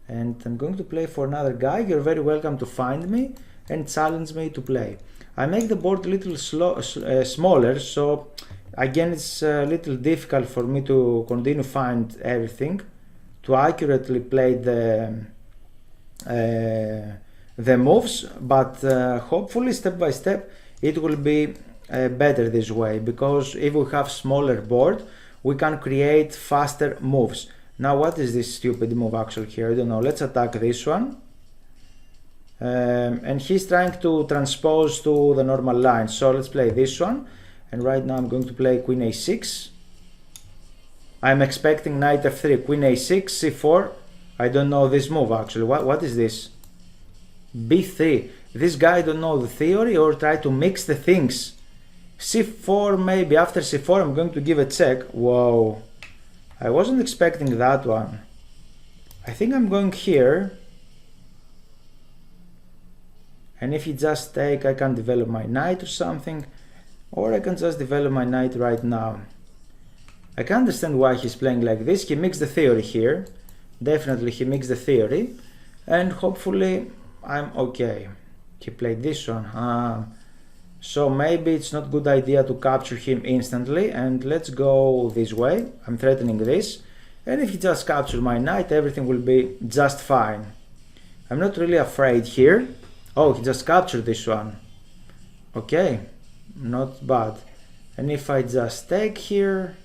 and I'm going to play for another guy. You're very welcome to find me and challenge me to play. I make the board a little smaller, so again it's a little difficult for me to continue find everything, to accurately play the moves, but hopefully step by step it will be better this way, because if we have smaller board we can create faster moves. Now what is this stupid move actually here? I don't know. Let's attack this one. And he's trying to transpose to the normal line, so let's play this one. And right now I'm going to play queen a6. I'm expecting knight f3, queen a6, c4. I don't know this move actually. What is this? b3. This guy don't know the theory or try to mix the things. c4, maybe after c4 I'm going to give a check. Whoa, I wasn't expecting that one. I think I'm going here, and if he just take, I can develop my knight or something, or I can just develop my knight right now. I can understand why he's playing like this. He mixed the theory here. Definitely he mixed the theory, and hopefully I'm okay. He played this one. So maybe it's not a good idea to capture him instantly, and let's go this way. I'm threatening this, and if he just captures my knight, everything will be just fine. I'm not really afraid here. Oh, he just captured this one. Okay, not bad. And if I just take here,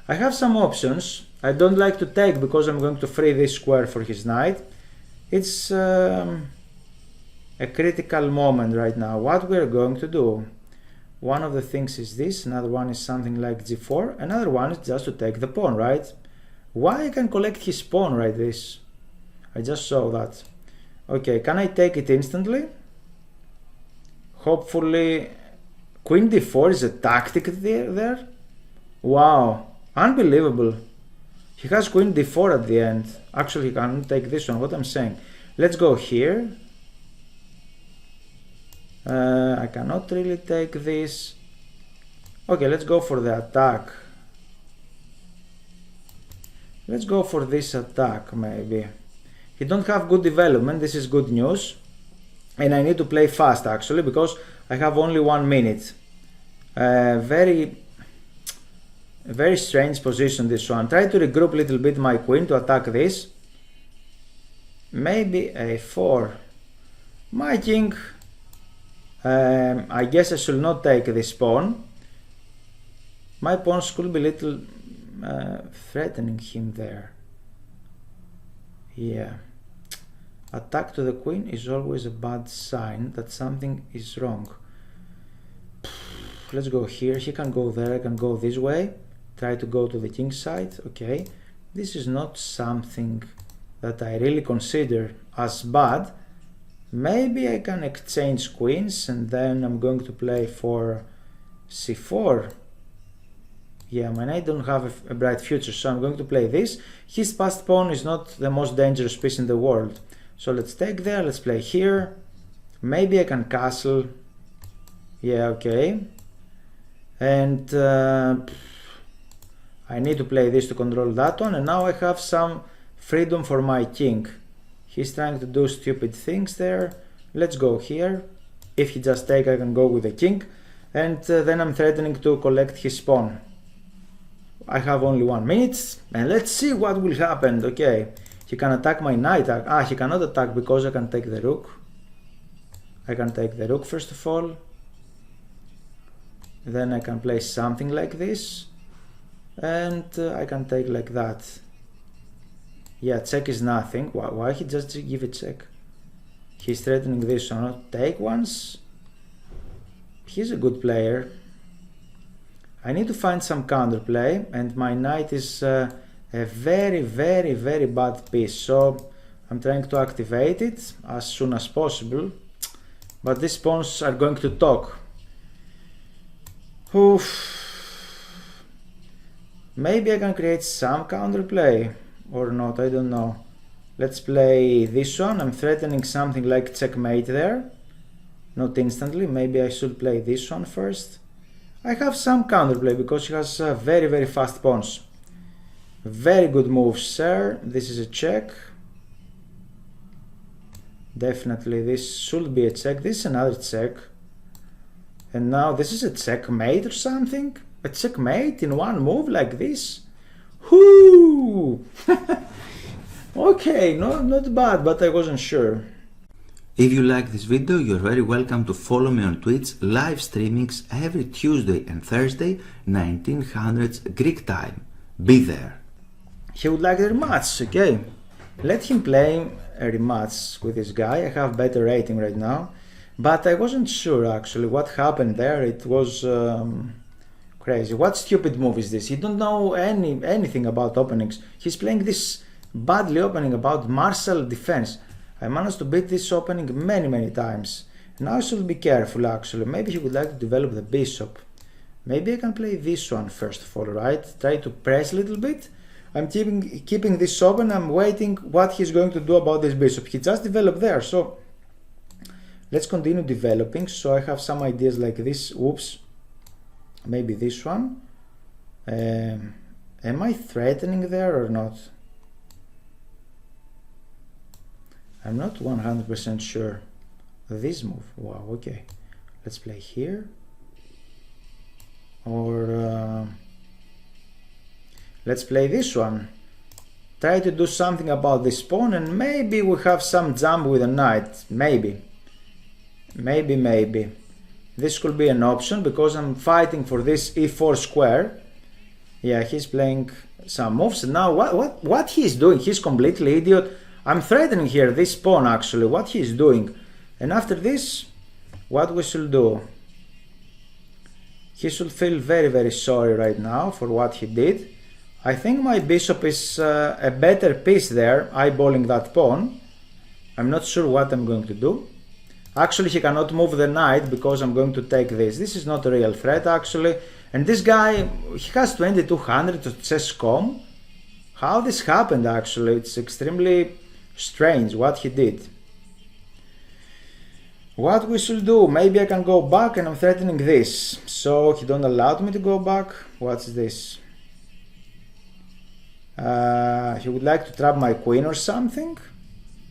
I have some options. I don't like to take because I'm going to free this square for his knight. It's a critical moment right now. What we're going to do, one of the things is this, another one is something like g4, another one is just to take the pawn, right? Why I can collect his pawn like this? I just saw that. Okay, can I take it instantly? Hopefully. Queen d4 is a tactic there. Wow, unbelievable. He has queen d4 at the end. Actually he cannot take this one. What I'm saying, let's go here. I cannot really take this. Okay, let's go for the attack. Let's go for this attack maybe. He don't have good development, this is good news. And I need to play fast actually, because I have only 1 minute. Very strange position this one. Try to regroup a little bit my queen to attack this. Maybe a4. My king. I guess I should not take this pawn. My pawns could be a little threatening him there. Yeah. Attack to the queen is always a bad sign that something is wrong. Let's go here. He can go there. I can go this way. Try to go to the king's side. Okay. This is not something that I really consider as bad. Maybe I can exchange queens and then I'm going to play for c4. Yeah, I mean, I don't have a bright future, so I'm going to play this. His passed pawn is not the most dangerous piece in the world. So let's take there, let's play here. Maybe I can castle. Yeah, okay. And I need to play this to control that one. And now I have some freedom for my king. He's trying to do stupid things there. Let's go here. If he just take, I can go with the king. And then I'm threatening to collect his pawn. I have only 1 minute. And let's see what will happen. Okay. He can attack my knight. He cannot attack because I can take the rook. I can take the rook first of all. Then I can play something like this. And I can take like that. Yeah, check is nothing. Why he just give a check? He's threatening this one. Not take once. He's a good player. I need to find some counterplay, and my knight is a very bad piece. So I'm trying to activate it as soon as possible. But these pawns are going to talk. Oof. Maybe I can create some counterplay. Or not, I don't know. Let's play this one. I'm threatening something like checkmate there. Not instantly. Maybe I should play this one first. I have some counterplay because he has very fast pawns. Very good move, sir. This is a check. Definitely this should be a check. This is another check. And now this is a checkmate or something? A checkmate in one move like this? Whoo! Okay, not bad, but I wasn't sure. If you like this video, you're very welcome to follow me on Twitch, live streamings every Tuesday and Thursday, 1900 Greek time. Be there. He would like a rematch, okay. Let him play a rematch with this guy. I have better rating right now. But I wasn't sure actually what happened there. It was crazy. What stupid move is this? He don't know anything about openings. He's playing this badly opening about martial defense. I managed to beat this opening many times. Now I should be careful actually. Maybe he would like to develop the bishop. Maybe I can play this one first of all, right? Try to press a little bit. I'm keeping this open. I'm waiting what he's going to do about this bishop. He just developed there, so let's continue developing. So I have some ideas like this. Oops, maybe this one. Am I threatening there or not? I'm not 100% sure. This move, wow, okay. Let's play here. Or let's play this one. Try to do something about this pawn and maybe we have some jump with a knight. Maybe. This could be an option because I'm fighting for this e4 square. Yeah, he's playing some moves. Now what he's doing, he's completely idiot. I'm threatening here this pawn actually, what he's doing. And after this, what we should do? He should feel very sorry right now for what he did. I think my bishop is a better piece there, eyeballing that pawn. I'm not sure what I'm going to do. Actually, he cannot move the knight because I'm going to take this. This is not a real threat actually. And this guy, he has 2200 to chess.com. How this happened actually, it's extremely strange what he did. What we should do, maybe I can go back and I'm threatening this. So he don't allow me to go back. What's this? He would like to trap my queen or something.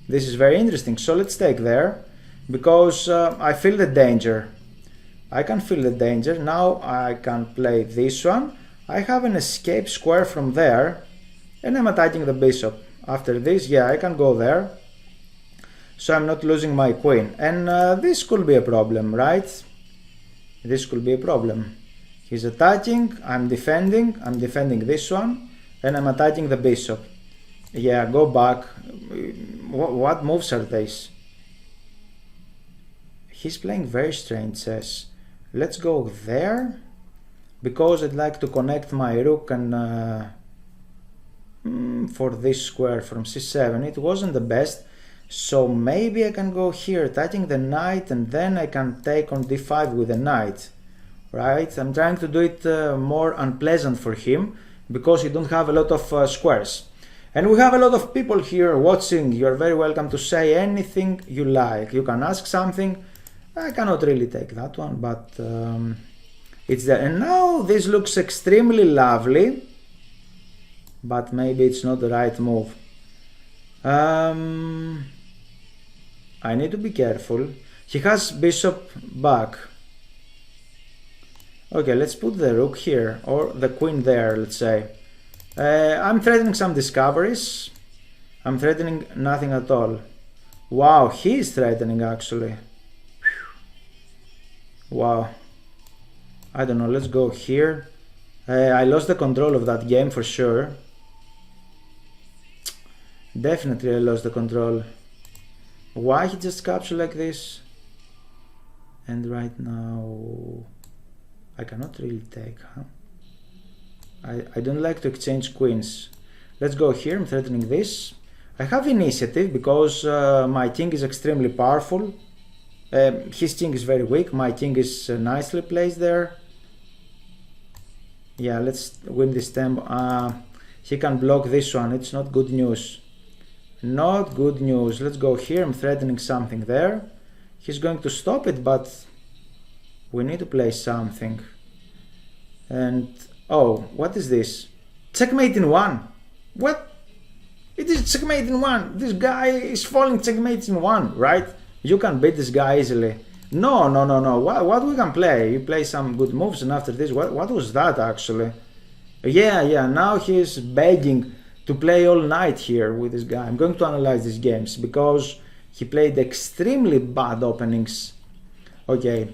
This is very interesting. So let's take there because I feel the danger. I can feel the danger. Now I can play this one. I have an escape square from there and I'm attacking the bishop. After this, yeah, I can go there. So I'm not losing my queen. And this could be a problem, right? This could be a problem. He's attacking, I'm defending this one. And I'm attacking the bishop. Yeah, go back. What moves are these? He's playing very strange chess. Let's go there. Because I'd like to connect my rook and for this square from c7. It wasn't the best. So maybe I can go here attacking the knight and then I can take on d5 with the knight. Right? I'm trying to do it more unpleasant for him because you don't have a lot of squares. And we have a lot of people here watching. You're very welcome to say anything you like. You can ask something. I cannot really take that one, but it's there. And now this looks extremely lovely, but maybe it's not the right move. I need to be careful. He has bishop back. Okay, let's put the rook here, or the queen there, let's say. I'm threatening some discoveries. I'm threatening nothing at all. Wow, he is threatening actually. Wow. I don't know, let's go here. I lost the control of that game for sure. Definitely I lost the control. Why he just captured like this? And right now I cannot really take, huh? I don't like to exchange queens. Let's go here, I'm threatening this. I have initiative because my king is extremely powerful. His king is very weak, my king is nicely placed there. Yeah, let's win this tempo. He can block this one, it's not good news. Not good news. Let's go here, I'm threatening something there. He's going to stop it, but we need to play something. And oh, what is this? Checkmate in one. What? It is checkmate in one. This guy is falling checkmate in one, right? You can beat this guy easily. No. What we can play? You play some good moves, and after this, what was that actually? Yeah. Now he's begging to play all night here with this guy. I'm going to analyze these games because he played extremely bad openings. Okay,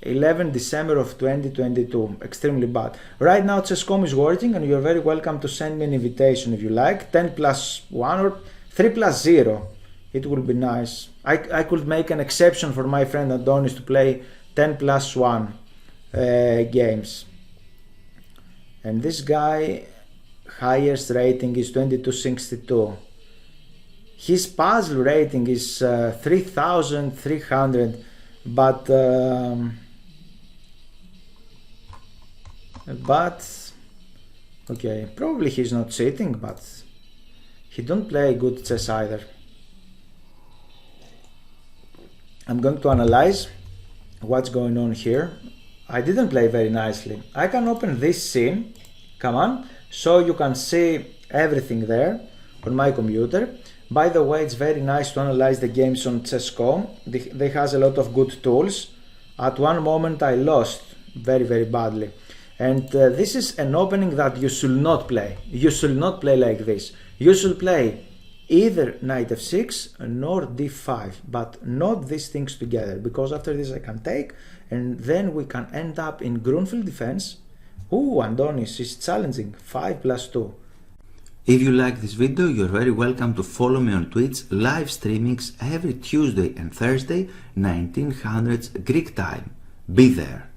11 December of 2022, extremely bad. Right now chess.com is working, and you're very welcome to send me an invitation if you like, 10+1 or 3+0. It would be nice. I could make an exception for my friend Adonis to play 10+1 games. And this guy, highest rating is 2262. His puzzle rating is 3300, but okay, probably he's not cheating, but he don't play good chess either. I'm going to analyze what's going on here. I didn't play very nicely. I can open this scene, come on, so you can see everything there on my computer. By the way, it's very nice to analyze the games on chess.com. They has a lot of good tools. At one moment I lost very badly. And this is an opening that you should not play. You should not play like this. You should play either knight f6 nor d5, but not these things together, because after this I can take, and then we can end up in Grunfeld defense. Ooh, Andonis is challenging 5+2. If you like this video, you're very welcome to follow me on Twitch, live streamings every Tuesday and Thursday, 1900 Greek time. Be there.